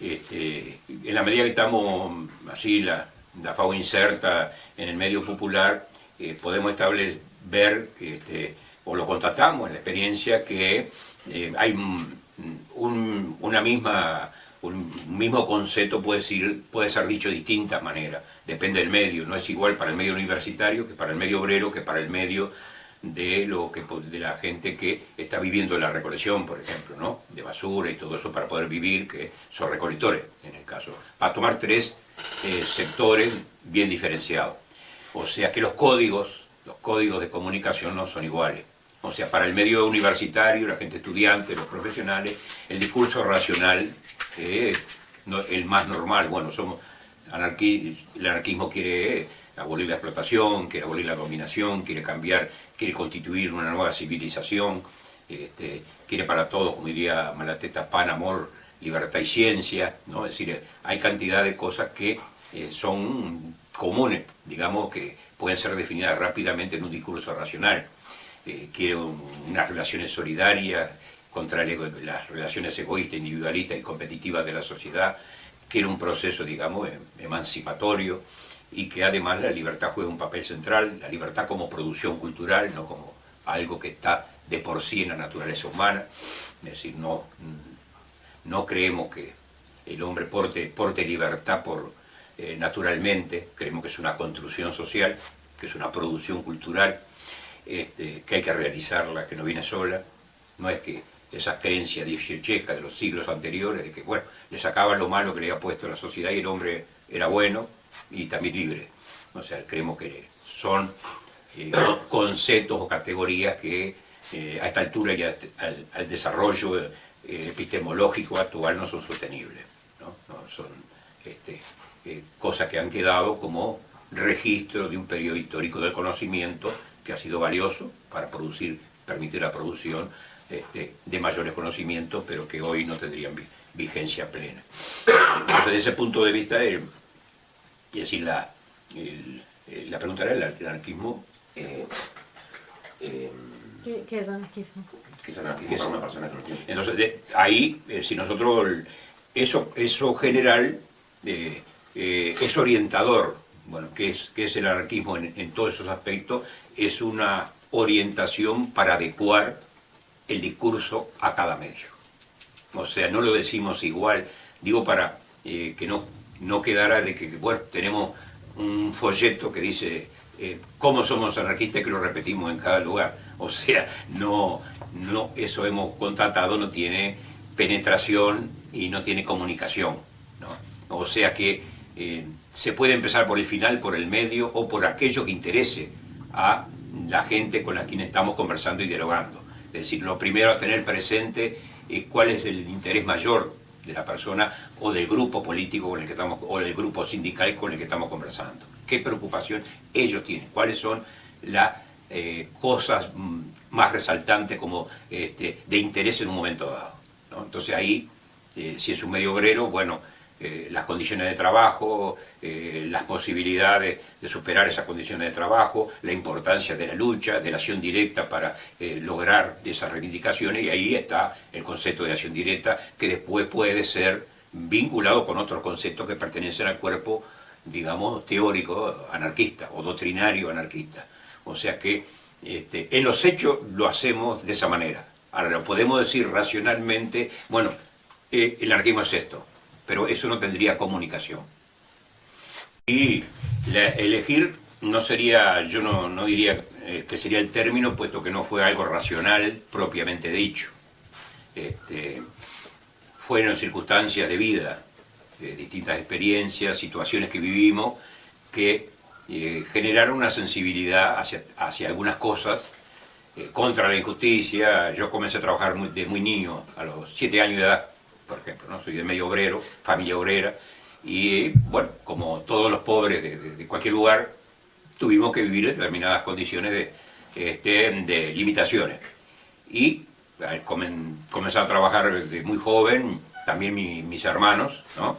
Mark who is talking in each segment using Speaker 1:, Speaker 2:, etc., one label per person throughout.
Speaker 1: En la medida que estamos así, la FAO inserta en el medio popular, podemos ver, o lo constatamos en la experiencia, que hay un mismo concepto puede ser dicho de distintas maneras, depende del medio, no es igual para el medio universitario que para el medio obrero, que para el medio de la gente que está viviendo la recolección, por ejemplo, ¿no? De basura y todo eso para poder vivir, que son recolectores, en el caso. Para tomar tres sectores bien diferenciados. O sea que los códigos de comunicación no son iguales. O sea, para el medio universitario, la gente estudiante, los profesionales, el discurso racional es el más normal. Bueno, el anarquismo quiere abolir la explotación, quiere abolir la dominación, quiere cambiar, quiere constituir una nueva civilización, quiere para todos, como diría Malatesta, pan, amor, libertad y ciencia, ¿no? Es decir, hay cantidad de cosas que son comunes, digamos, que pueden ser definidas rápidamente en un discurso racional. Quiere unas relaciones solidarias contra las relaciones egoístas, individualistas y competitivas de la sociedad, quiere un proceso, digamos, emancipatorio, y que además la libertad juega un papel central, la libertad como producción cultural, no como algo que está de por sí en la naturaleza humana. Es decir, no creemos que el hombre porte libertad naturalmente, creemos que es una construcción social, que es una producción cultural, que hay que realizarla, que no viene sola. No es que esas creencias dieciochescas de los siglos anteriores, de que, bueno, le sacaban lo malo que le había puesto la sociedad y el hombre era bueno y también libre. O sea, creemos que son conceptos o categorías que a esta altura y al desarrollo epistemológico actual no son sostenibles, ¿no? Son cosas que han quedado como registro de un periodo histórico del conocimiento que ha sido valioso para permitir la producción de mayores conocimientos, pero que hoy no tendrían vigencia plena. Entonces, desde ese punto de vista, es decir, la pregunta era el anarquismo.
Speaker 2: ¿Qué es anarquismo?
Speaker 3: ¿Qué es anarquismo para una persona que lo tiene?
Speaker 1: Entonces, ahí, si nosotros, eso general es orientador. Bueno, ¿qué es el anarquismo en todos esos aspectos? Es una orientación para adecuar el discurso a cada medio. O sea, no lo decimos igual, digo para que no quedara de que, bueno, tenemos un folleto que dice cómo somos anarquistas, que lo repetimos en cada lugar. O sea, eso hemos constatado, no tiene penetración y no tiene comunicación, ¿no? O sea que se puede empezar por el final, por el medio o por aquello que interese a la gente con la quien estamos conversando y dialogando. Es decir, lo primero a tener presente es cuál es el interés mayor de la persona o del grupo político con el que estamos, o del grupo sindical con el que estamos conversando. ¿Qué preocupación ellos tienen? ¿Cuáles son las cosas más resaltantes como de interés en un momento dado, ¿no? Entonces ahí, si es un medio obrero, bueno, las condiciones de trabajo, las posibilidades de superar esas condiciones de trabajo, la importancia de la lucha, de la acción directa para lograr esas reivindicaciones, y ahí está el concepto de acción directa, que después puede ser vinculado con otros conceptos que pertenecen al cuerpo, digamos, teórico anarquista o doctrinario anarquista. O sea que en los hechos lo hacemos de esa manera. Ahora lo podemos decir racionalmente, bueno, el anarquismo es esto, pero eso no tendría comunicación. Y elegir no sería, yo no diría que sería el término, puesto que no fue algo racional propiamente dicho. Fueron circunstancias de vida, distintas experiencias, situaciones que vivimos, que generaron una sensibilidad hacia algunas cosas, contra la injusticia. Yo comencé a trabajar de muy niño, a los 7 años de edad, por ejemplo, ¿no? Soy de medio obrero, familia obrera, y bueno, como todos los pobres de cualquier lugar, tuvimos que vivir en determinadas condiciones de limitaciones. Y comencé a trabajar de muy joven, también mis hermanos, ¿no?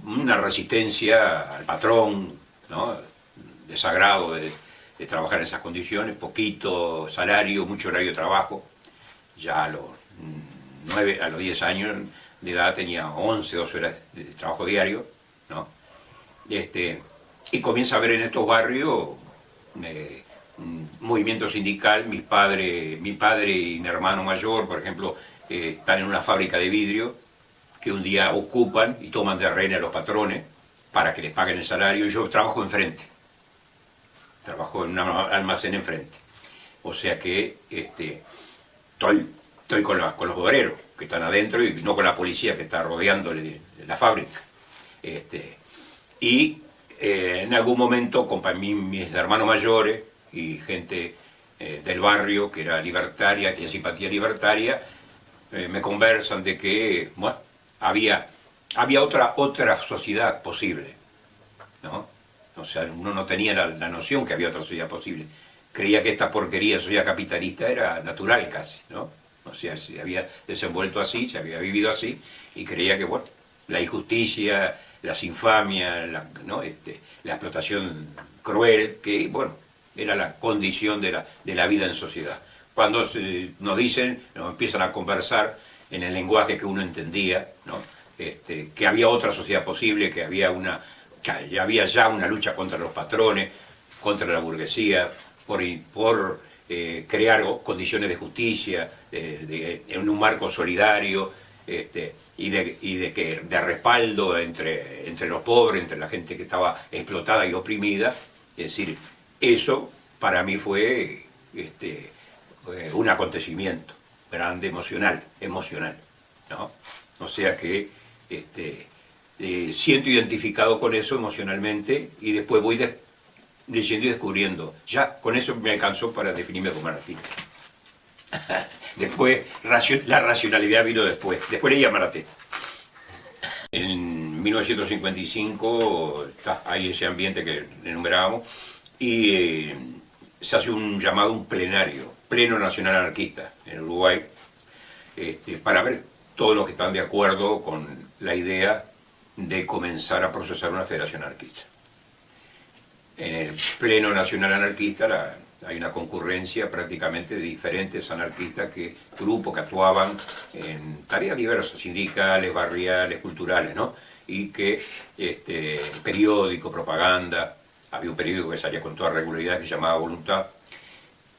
Speaker 1: Una resistencia al patrón, ¿no? Desagrado de trabajar en esas condiciones, poquito salario, mucho horario de trabajo. Ya a los 10 años de edad, tenía 11, 12 horas de trabajo diario, ¿no? Y comienza a ver en estos barrios un movimiento sindical. Mi padre y mi hermano mayor, por ejemplo, están en una fábrica de vidrio que un día ocupan y toman de rehén a los patrones para que les paguen el salario. Yo trabajo enfrente, trabajo en un almacén enfrente. O sea que estoy con los obreros que están adentro y no con la policía que está rodeándole la fábrica. Y en algún momento, con mis hermanos mayores y gente del barrio que era libertaria, que tenía simpatía libertaria, me conversan de que, bueno, había otra sociedad posible, ¿no? O sea, uno no tenía la noción que había otra sociedad posible. Creía que esta porquería de sociedad capitalista era natural casi, ¿no? O sea, se había desenvuelto así, se había vivido así, y creía que, bueno, la injusticia, las infamias, ¿no? La explotación cruel, que, bueno, era la condición de la vida en sociedad. Cuando nos empiezan a conversar en el lenguaje que uno entendía, ¿no? Que había otra sociedad posible, que había ya una lucha contra los patrones, contra la burguesía, por crear condiciones de justicia, en un marco solidario, y de respaldo entre los pobres, entre la gente que estaba explotada y oprimida. Es decir, eso para mí fue un acontecimiento grande, emocional, ¿no? O sea que siento identificado con eso emocionalmente, y después voy leyendo y descubriendo. Ya con eso me alcanzó para definirme como anarquista. Después, la racionalidad vino después. Después leí a Maratesta. En 1955 está ahí ese ambiente que enumerábamos, y se hace un plenario, Pleno Nacional Anarquista en Uruguay, para ver todos los que están de acuerdo con la idea de comenzar a procesar una federación anarquista. En el Pleno Nacional Anarquista hay una concurrencia prácticamente de diferentes anarquistas, grupos que actuaban en tareas diversas, sindicales, barriales, culturales, ¿no? Y que periódico, propaganda, había un periódico que salía con toda regularidad que se llamaba Voluntad.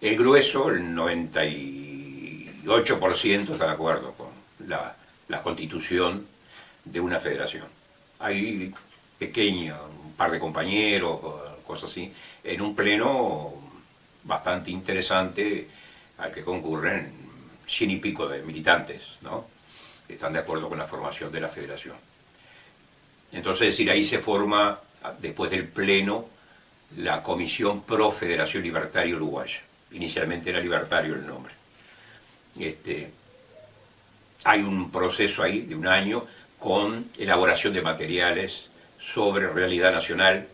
Speaker 1: El grueso, el 98%, está de acuerdo con la constitución de una federación. Hay un par de compañeros, cosas así, en un pleno bastante interesante al que concurren 100 y pico de militantes, ¿no? Que están de acuerdo con la formación de la federación. Entonces, es decir, ahí se forma, después del pleno, la Comisión Pro Federación Libertaria Uruguaya. Inicialmente era Libertario el nombre. Hay un proceso ahí de un año con elaboración de materiales sobre realidad nacional,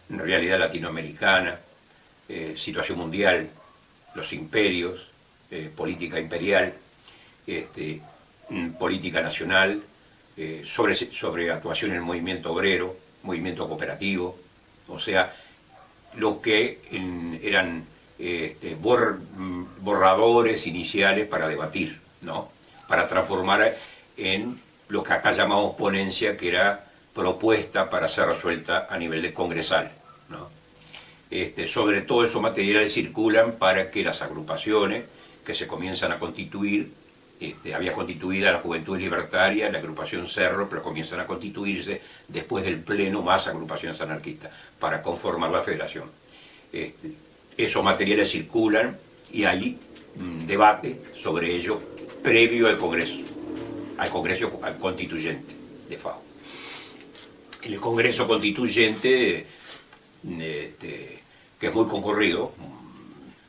Speaker 1: realidad latinoamericana, situación mundial, los imperios, política imperial, política nacional, sobre actuación en el movimiento obrero, movimiento cooperativo, o sea, lo que eran borradores iniciales para debatir, ¿no? Para transformar en lo que acá llamamos ponencia, que era propuesta para ser resuelta a nivel de congresal, ¿no? Sobre todo esos materiales circulan para que las agrupaciones que se comienzan a constituir, había constituida la Juventud Libertaria, la agrupación Cerro, pero comienzan a constituirse después del pleno más agrupaciones anarquistas para conformar la federación. Esos materiales circulan y hay debate sobre ello previo al Congreso Constituyente de FAO. En el Congreso Constituyente, que es muy concurrido,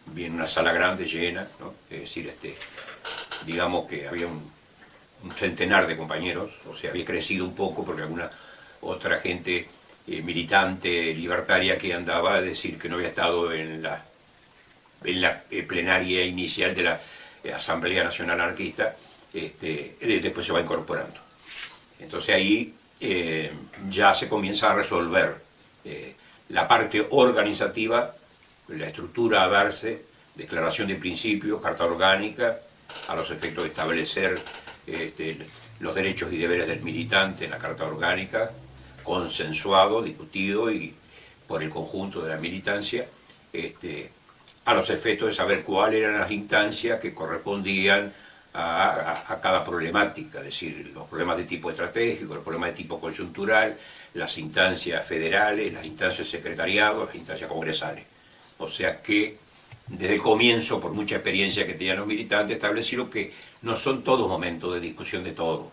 Speaker 1: viene una sala grande, llena, ¿no? Es decir, digamos que había un centenar de compañeros, o sea, había crecido un poco porque alguna otra gente militante, libertaria, que andaba a decir que no había estado en la plenaria inicial de la Asamblea Nacional Anarquista, después se va incorporando. Entonces ahí ya se comienza a resolver la parte organizativa, la estructura a darse, declaración de principios, carta orgánica, a los efectos de establecer los derechos y deberes del militante en la Carta Orgánica, consensuado, discutido y por el conjunto de la militancia, a los efectos de saber cuáles eran las instancias que correspondían a cada problemática, es decir, los problemas de tipo estratégico, los problemas de tipo coyuntural, las instancias federales, las instancias secretariados, las instancias congresales. O sea que desde el comienzo, por mucha experiencia que tenían los militantes, establecieron que no son todos momentos de discusión de todo,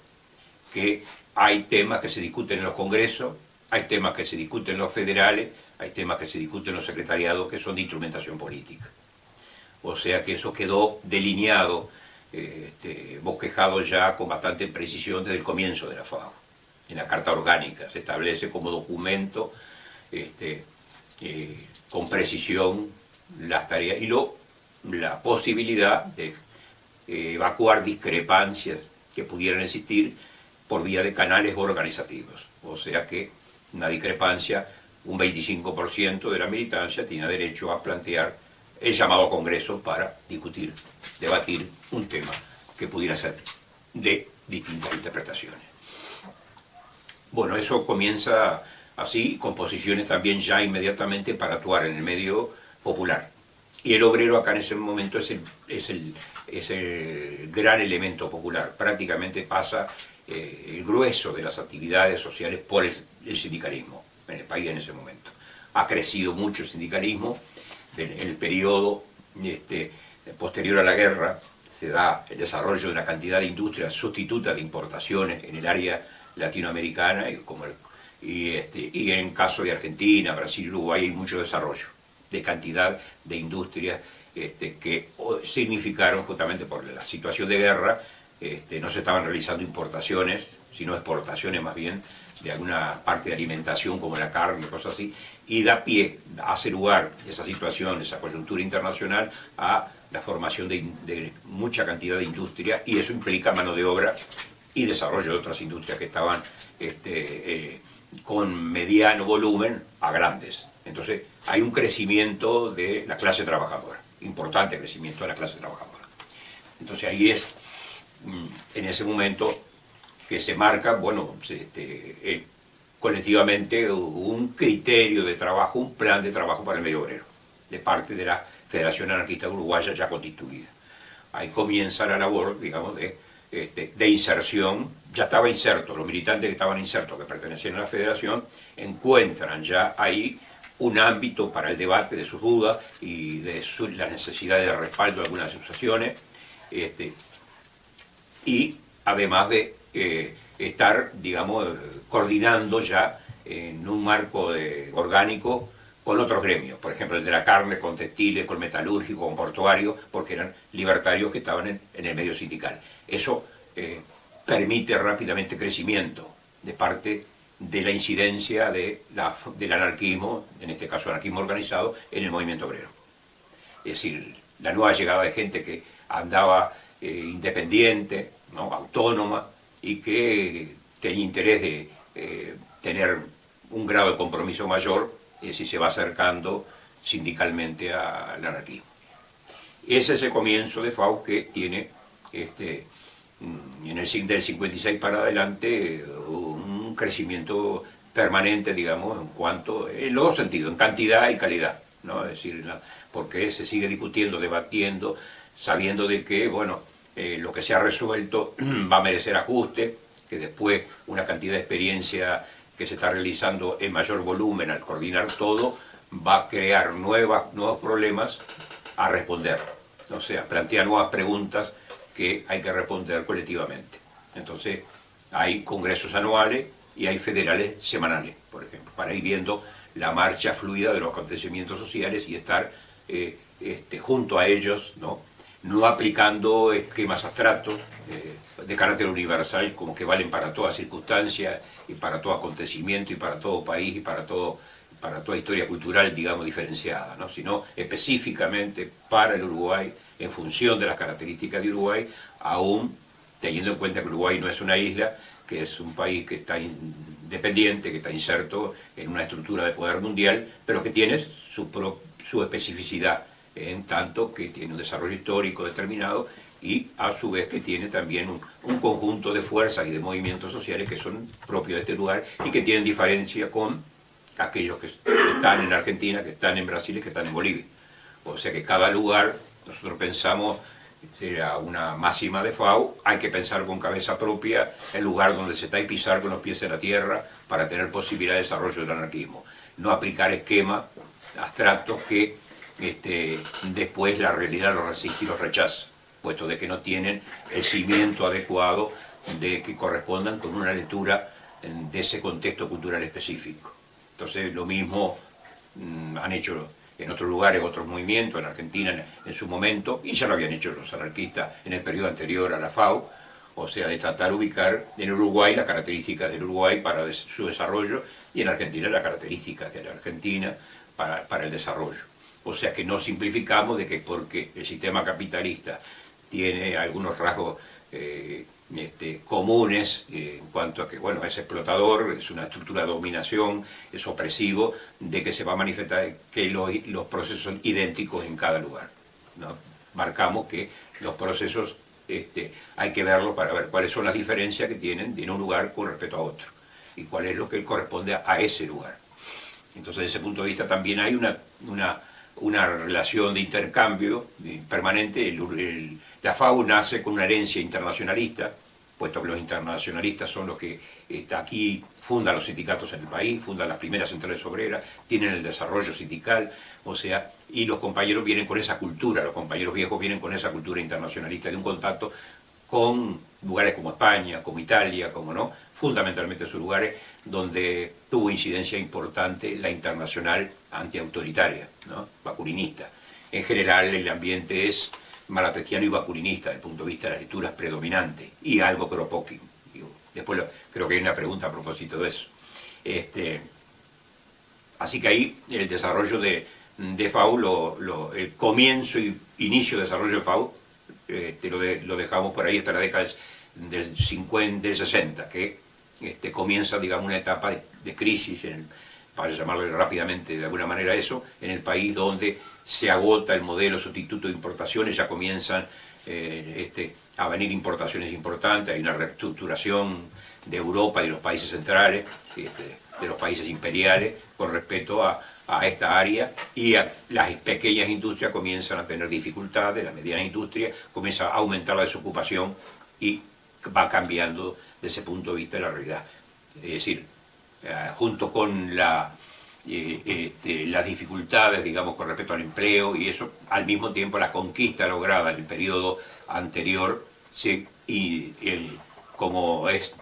Speaker 1: que hay temas que se discuten en los congresos, hay temas que se discuten en los federales, hay temas que se discuten en los secretariados que son de instrumentación política. O sea que eso quedó delineado, bosquejado ya con bastante precisión desde el comienzo de la FAO. En la Carta Orgánica se establece como documento con precisión las tareas y la posibilidad de evacuar discrepancias que pudieran existir por vía de canales organizativos. O sea que una discrepancia, un 25% de la militancia tiene derecho a plantear el llamado Congreso para discutir, debatir un tema que pudiera ser de distintas interpretaciones. Bueno, eso comienza así, con posiciones también ya inmediatamente para actuar en el medio popular. Y el obrero acá en ese momento es el gran elemento popular. Prácticamente pasa el grueso de las actividades sociales por el sindicalismo en el país en ese momento. Ha crecido mucho el sindicalismo. En el periodo posterior a la guerra se da el desarrollo de una cantidad de industrias sustitutas de importaciones en el área latinoamericana y en caso de Argentina, Brasil, Uruguay hay mucho desarrollo de cantidad de industrias que significaron justamente por la situación de guerra, no se estaban realizando importaciones, sino exportaciones más bien de alguna parte de alimentación como la carne, cosas así, y da pie, hace lugar esa situación, esa coyuntura internacional a la formación de mucha cantidad de industria y eso implica mano de obra y desarrollo de otras industrias que estaban con mediano volumen a grandes. Entonces hay un crecimiento de la clase trabajadora, importante crecimiento de la clase trabajadora. Entonces ahí es, en ese momento, que se marca, bueno, colectivamente un criterio de trabajo, un plan de trabajo para el medio obrero, de parte de la Federación Anarquista Uruguaya ya constituida. Ahí comienza la labor, digamos, de inserción. Ya estaba inserto, los militantes que estaban insertos, que pertenecían a la Federación, encuentran ya ahí un ámbito para el debate de sus dudas y de la necesidad de respaldo de algunas asociaciones, y además de estar, digamos, coordinando ya en un marco orgánico con otros gremios, por ejemplo el de la carne, con textiles, con metalúrgico, con portuario, porque eran libertarios que estaban en el medio sindical. Eso permite rápidamente crecimiento de parte de la incidencia del anarquismo, en este caso anarquismo organizado, en el movimiento obrero. Es decir, la nueva llegada de gente que andaba independiente, ¿no?, autónoma, y que tenía interés de tener un grado de compromiso mayor, si se va acercando sindicalmente al anarquismo. Ese es el comienzo de FAO, que tiene del 56 para adelante un crecimiento permanente, digamos, en los dos sentidos, en cantidad y calidad, ¿no? Es decir, porque se sigue discutiendo, debatiendo, sabiendo de que, bueno, lo que se ha resuelto va a merecer ajuste, que después una cantidad de experiencia que se está realizando en mayor volumen al coordinar todo, va a crear nuevos problemas a responder. O sea, plantea nuevas preguntas que hay que responder colectivamente. Entonces, hay congresos anuales y hay federales semanales, por ejemplo, para ir viendo la marcha fluida de los acontecimientos sociales y estar junto a ellos, no aplicando esquemas abstractos de carácter universal, como que valen para toda circunstancia y para todo acontecimiento y para todo país y para toda historia cultural, digamos, diferenciada, sino específicamente para el Uruguay, en función de las características de Uruguay, aún teniendo en cuenta que Uruguay no es una isla, que es un país que está independiente, que está inserto en una estructura de poder mundial, pero que tiene su especificidad, en tanto que tiene un desarrollo histórico determinado y a su vez que tiene también un conjunto de fuerzas y de movimientos sociales que son propios de este lugar y que tienen diferencia con aquellos que están en Argentina, que están en Brasil y que están en Bolivia. O sea que cada lugar, nosotros pensamos, era una máxima de FAU, hay que pensar con cabeza propia el lugar donde se está y pisar con los pies en la tierra para tener posibilidad de desarrollo del anarquismo. No aplicar esquemas abstractos que después la realidad los resiste y los rechaza, puesto de que no tienen el cimiento adecuado de que correspondan con una lectura de ese contexto cultural específico. Entonces lo mismo han hecho en otros lugares, otros movimientos, en Argentina en su momento, y ya lo habían hecho los anarquistas en el periodo anterior a la FAU, o sea, de tratar de ubicar en Uruguay las características del Uruguay para su desarrollo, y en Argentina las características de la Argentina para el desarrollo. O sea que no simplificamos de que porque el sistema capitalista tiene algunos rasgos comunes en cuanto a que, bueno, es explotador, es una estructura de dominación, es opresivo, de que se va a manifestar que los procesos son idénticos en cada lugar, ¿no? Marcamos que los procesos hay que verlos para ver cuáles son las diferencias que tienen de un lugar con respecto a otro y cuál es lo que corresponde a ese lugar. Entonces, desde ese punto de vista también hay una relación de intercambio permanente. La FAU nace con una herencia internacionalista, puesto que los internacionalistas son los que aquí fundan los sindicatos en el país, fundan las primeras centrales obreras, tienen el desarrollo sindical, o sea, y los compañeros vienen con esa cultura, los compañeros viejos vienen con esa cultura internacionalista de un contacto con lugares como España, como Italia, como no, fundamentalmente esos lugares donde tuvo incidencia importante la internacional antiautoritaria, ¿no? Bakuninista. En general el ambiente es malapequiano y bakuninista desde el punto de vista de las lecturas predominantes, y algo Kropotkin. Después creo que hay una pregunta a propósito de eso. Así que ahí el desarrollo de FAU, el comienzo y inicio de desarrollo de FAU, lo dejamos por ahí hasta la década del 60, que comienza, digamos, una etapa de crisis, para llamarle rápidamente de alguna manera eso, en el país donde se agota el modelo sustituto de importaciones, ya comienzan a venir importaciones importantes, hay una reestructuración de Europa y de los países centrales, de los países imperiales, con respecto a esta área, y las pequeñas industrias comienzan a tener dificultades, las medianas industrias comienza a aumentar la desocupación y va cambiando desde ese punto de vista la realidad. Es decir, junto con las dificultades, digamos, con respecto al empleo y eso, al mismo tiempo la conquista lograda en el periodo anterior, como es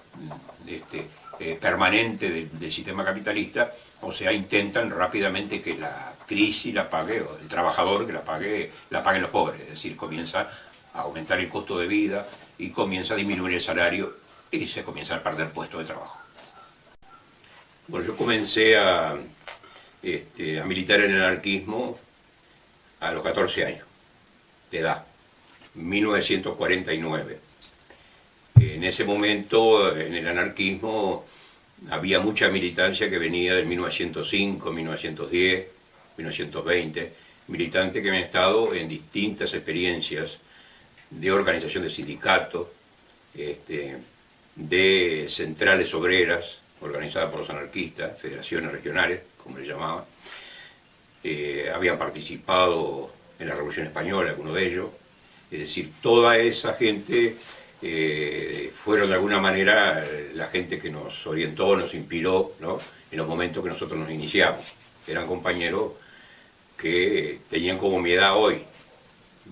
Speaker 1: permanente del sistema capitalista, o sea, intentan rápidamente que la crisis la pague, o el trabajador que la paguen los pobres, es decir, comienza a aumentar el costo de vida y comienza a disminuir el salario y se comienza a perder puestos de trabajo. Bueno, yo comencé a militar en el anarquismo a los 14 años de edad, 1949. En ese momento, en el anarquismo, había mucha militancia que venía del 1905, 1910, 1920, militantes que habían estado en distintas experiencias de organización de sindicatos, de centrales obreras, organizadas por los anarquistas, federaciones regionales, como le llamaban. Habían participado en la Revolución Española, algunos de ellos. Es decir, toda esa gente fueron de alguna manera la gente que nos orientó, nos inspiró, ¿no?, en los momentos que nosotros nos iniciamos. Eran compañeros que tenían como mi edad hoy,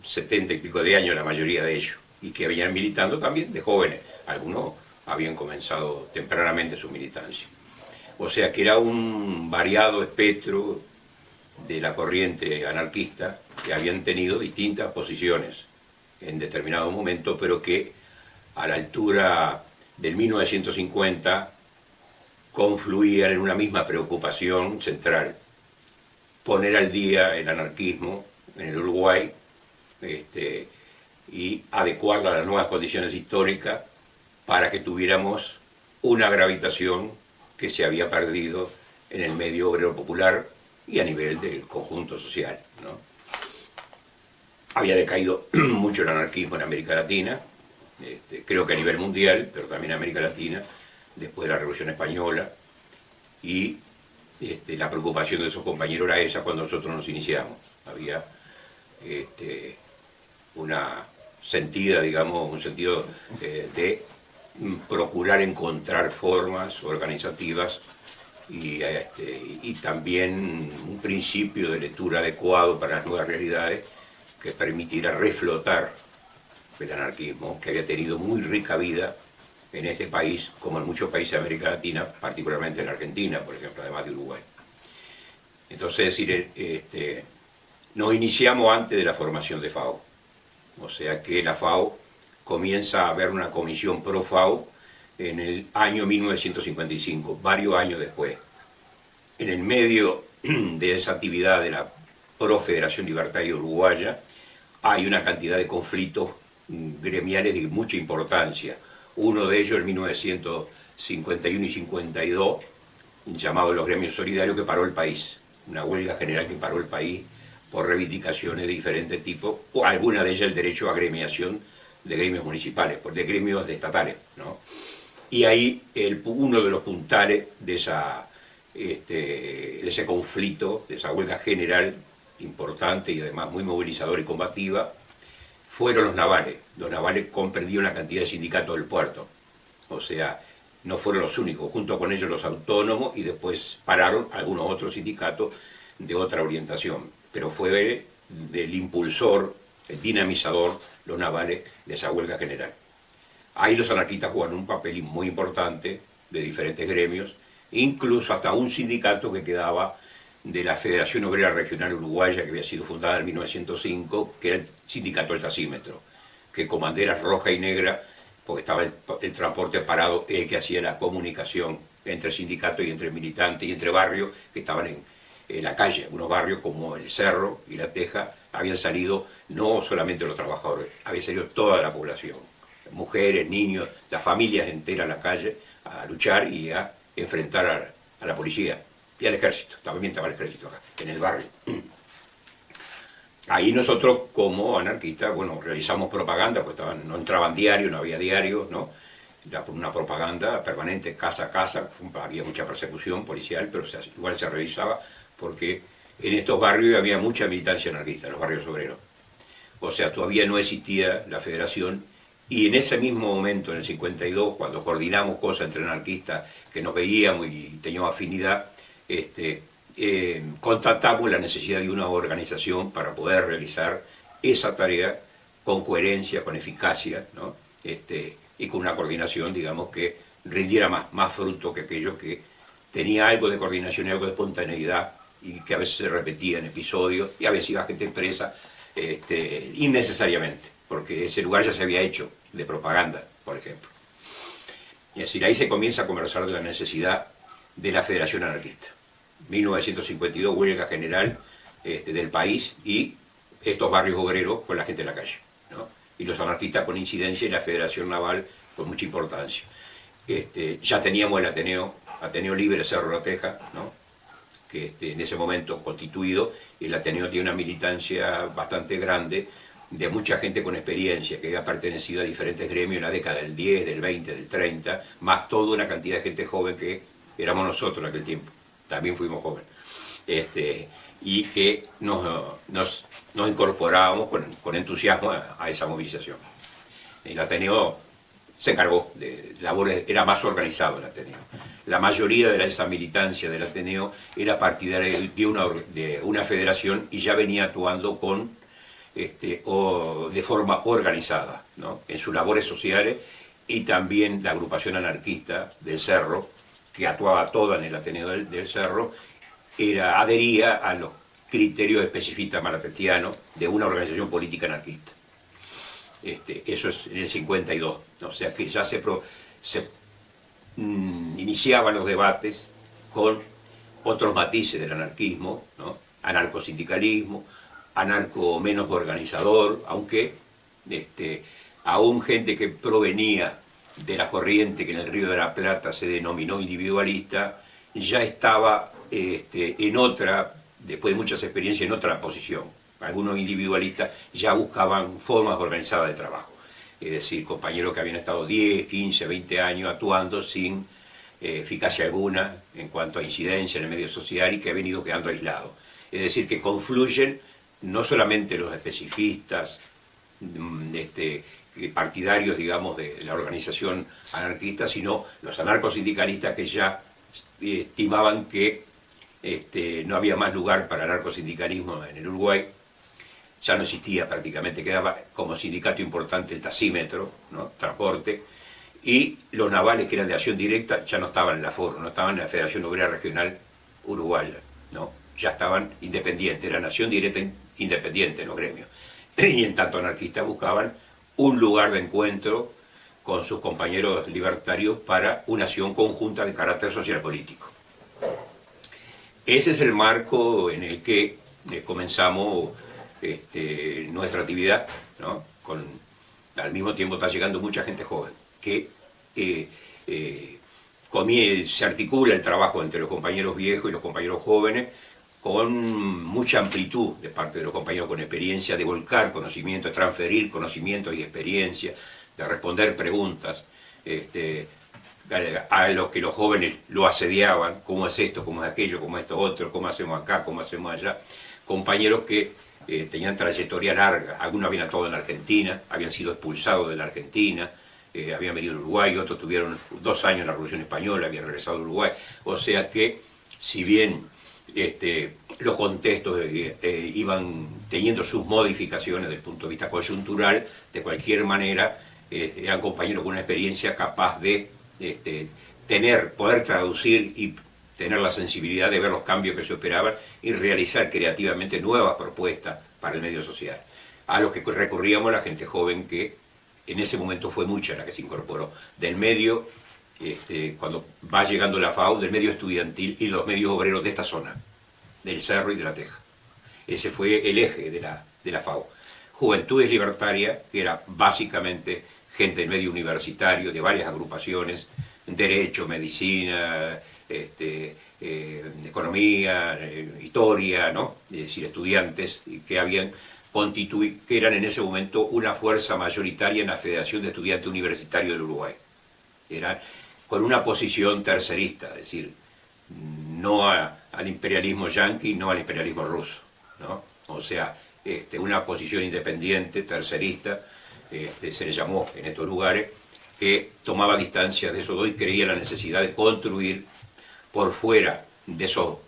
Speaker 1: 70 y pico de años la mayoría de ellos, y que venían militando también de jóvenes. Algunos habían comenzado tempranamente su militancia. O sea que era un variado espectro de la corriente anarquista que habían tenido distintas posiciones en determinado momento, pero que a la altura del 1950 confluían en una misma preocupación central: poner al día el anarquismo en el Uruguay y adecuarlo a las nuevas condiciones históricas para que tuviéramos una gravitación que se había perdido en el medio obrero popular y a nivel del conjunto social, ¿no? había decaído mucho el anarquismo en América Latina, creo que a nivel mundial, pero también en América Latina, después de la Revolución Española, y la preocupación de esos compañeros era esa cuando nosotros nos iniciamos. Había una sentida, digamos, un sentido de procurar encontrar formas organizativas y también un principio de lectura adecuado para las nuevas realidades que permitiera reflotar el anarquismo, que había tenido muy rica vida en este país, como en muchos países de América Latina, particularmente en Argentina, por ejemplo, además de Uruguay. Entonces, es decir, nos iniciamos antes de la formación de FAO, o sea que la FAO comienza a haber una comisión pro FAO en el año 1955, varios años después. En el medio de esa actividad de la Pro-Federación Libertaria Uruguaya hay una cantidad de conflictos gremiales de mucha importancia. Uno de ellos en 1951 y 52, llamado los gremios solidarios, que paró el país. Una huelga general que paró el país por reivindicaciones de diferentes tipos, o alguna de ellas el derecho a agremiación de gremios municipales, de gremios estatales, ¿no? Y ahí uno de los puntales de ese conflicto, de esa huelga general importante y además muy movilizadora y combativa, fueron los navales. Los navales comprendían una cantidad de sindicatos del puerto. O sea, no fueron los únicos, junto con ellos los autónomos y después pararon algunos otros sindicatos de otra orientación. Pero fue el impulsor, el dinamizador, los navales de esa huelga general. Ahí los anarquistas jugaron un papel muy importante de diferentes gremios, incluso hasta un sindicato que quedaba de la Federación Obrera Regional Uruguaya, que había sido fundada en 1905, que era el sindicato del taxímetro, que con banderas roja y negra, porque estaba el transporte parado, el que hacía la comunicación entre sindicatos y entre militantes y entre barrios que estaban en la calle. Algunos barrios como el Cerro y La Teja habían salido no solamente los trabajadores, había salido toda la población, mujeres, niños, las familias enteras a la calle a luchar y a enfrentar a la policía y al ejército. También estaba el ejército acá, en el barrio. Ahí nosotros como anarquistas, bueno, realizamos propaganda, pues no entraban diarios, no había diarios, ¿no? Era una propaganda permanente, casa a casa, había mucha persecución policial, pero igual se revisaba porque en estos barrios había mucha militancia anarquista, en los barrios obreros. O sea, todavía no existía la federación. Y en ese mismo momento, en el 52, cuando coordinamos cosas entre anarquistas que nos veíamos y teníamos afinidad, constatamos la necesidad de una organización para poder realizar esa tarea con coherencia, con eficacia, ¿no? Y con una coordinación, digamos, que rindiera más fruto que aquello que tenía algo de coordinación y algo de espontaneidad y que a veces se repetía en episodios y a veces iba gente presa innecesariamente, porque ese lugar ya se había hecho de propaganda, por ejemplo. Es decir, ahí se comienza a conversar de la necesidad de la Federación Anarquista. 1952, huelga general del país y estos barrios obreros con la gente en la calle, ¿no? Y los anarquistas con incidencia y la Federación Naval con mucha importancia. Ya teníamos el Ateneo Libre Cerro La Teja, ¿no? Que en ese momento constituido, el Ateneo tiene una militancia bastante grande de mucha gente con experiencia, que había pertenecido a diferentes gremios en la década del 10, del 20, del 30, más toda una cantidad de gente joven que éramos nosotros en aquel tiempo, también fuimos jóvenes, y que nos incorporábamos con entusiasmo a esa movilización. El Ateneo se encargó de labores, era más organizado el Ateneo. La mayoría de esa militancia del Ateneo era partidaria de una federación y ya venía actuando de forma organizada, ¿no? En sus labores sociales, y también la agrupación anarquista del Cerro, que actuaba toda en el Ateneo del Cerro, adhería a los criterios especificistas malatestianos de una organización política anarquista. Eso es en el 52, o sea que ya se iniciaban los debates con otros matices del anarquismo, ¿no? Anarcosindicalismo, anarco menos organizador, aunque aún gente que provenía de la corriente que en el Río de la Plata se denominó individualista, ya estaba en otra, después de muchas experiencias, en otra posición. algunos individualistas ya buscaban formas organizadas de trabajo. Es decir, compañeros que habían estado 10, 15, 20 años actuando sin eficacia alguna en cuanto a incidencia en el medio social y que habían ido quedando aislados. Es decir, que confluyen no solamente los especifistas, partidarios, digamos, de la organización anarquista, sino los anarcosindicalistas que ya estimaban que no había más lugar para anarcosindicalismo en el Uruguay. Ya no existía prácticamente, quedaba como sindicato importante el taxímetro, ¿no? Transporte, y los navales que eran de acción directa ya no estaban en la FORO, no estaban en la Federación Obrera Regional Uruguaya, ¿no? Ya estaban independientes, eran acción directa independiente en los gremios. Y en tanto anarquistas buscaban un lugar de encuentro con sus compañeros libertarios para una acción conjunta de carácter social político. Ese es el marco en el que comenzamos nuestra actividad, ¿no? Al mismo tiempo está llegando mucha gente joven, que se articula el trabajo entre los compañeros viejos y los compañeros jóvenes con mucha amplitud de parte de los compañeros con experiencia, de volcar conocimiento, de transferir conocimiento y experiencia, de responder preguntas a los que los jóvenes lo asediaban, cómo es esto, cómo es aquello, cómo es esto otro, cómo hacemos acá, cómo hacemos allá. Compañeros que tenían trayectoria larga, algunos habían actuado en la Argentina, habían sido expulsados de la Argentina, habían venido a Uruguay, otros tuvieron 2 años en la Revolución Española, habían regresado a Uruguay. O sea que, si bien los contextos iban teniendo sus modificaciones desde el punto de vista coyuntural, de cualquier manera eran compañeros con una experiencia capaz de poder traducir y tener la sensibilidad de ver los cambios que se operaban y realizar creativamente nuevas propuestas para el medio social, a los que recurríamos la gente joven que en ese momento fue mucha la que se incorporó del medio, cuando va llegando la FAU, del medio estudiantil y los medios obreros de esta zona, del Cerro y de La Teja. Ese fue el eje de la FAU. Juventudes Libertarias, que era básicamente gente del medio universitario, de varias agrupaciones, derecho, medicina, economía, historia, ¿no? Es decir, estudiantes que habían que eran en ese momento una fuerza mayoritaria en la Federación de Estudiantes Universitarios del Uruguay. Eran con una posición tercerista, es decir, no al imperialismo yanqui, no al imperialismo ruso, ¿no? O sea, una posición independiente, tercerista, se le llamó en estos lugares, que tomaba distancia de esos dos y creía la necesidad de construir por fuera de esos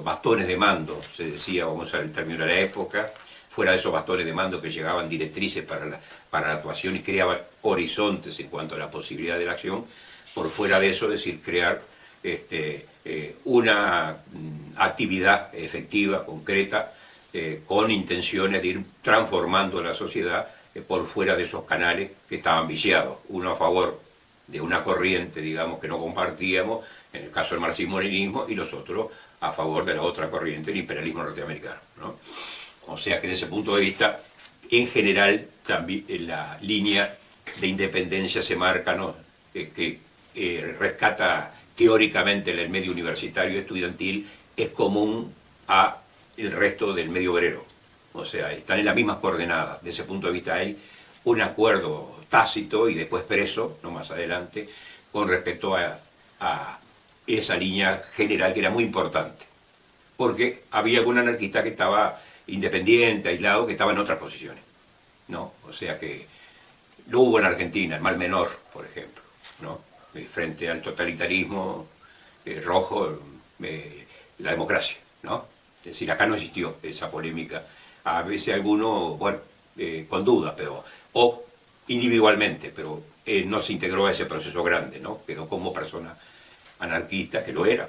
Speaker 1: bastones de mando, se decía, vamos a usar el término de la época, fuera de esos bastones de mando que llegaban directrices para la actuación y creaban horizontes en cuanto a la posibilidad de la acción, por fuera de eso, es decir, crear una actividad efectiva, concreta, con intenciones de ir transformando la sociedad por fuera de esos canales que estaban viciados, uno a favor de una corriente, digamos, que no compartíamos, en el caso del marxismo-leninismo, y los otros a favor de la otra corriente, el imperialismo norteamericano, ¿no? O sea que desde ese punto de vista, en general, también la línea de independencia se marca, ¿no? Que rescata teóricamente el medio universitario estudiantil, es común a el resto del medio obrero. O sea, están en las mismas coordenadas. Desde ese punto de vista hay un acuerdo tácito y después preso, no más adelante, con respecto a esa línea general que era muy importante. Porque había algún anarquista que estaba independiente, aislado, que estaba en otras posiciones, ¿no? O sea que lo hubo en Argentina, el Mal Menor, por ejemplo, ¿no? Frente al totalitarismo rojo, la democracia, ¿no? Es decir, acá no existió esa polémica. A veces alguno, bueno, con dudas, o individualmente, pero no se integró a ese proceso grande, ¿no? Quedó como persona anarquista, que lo era.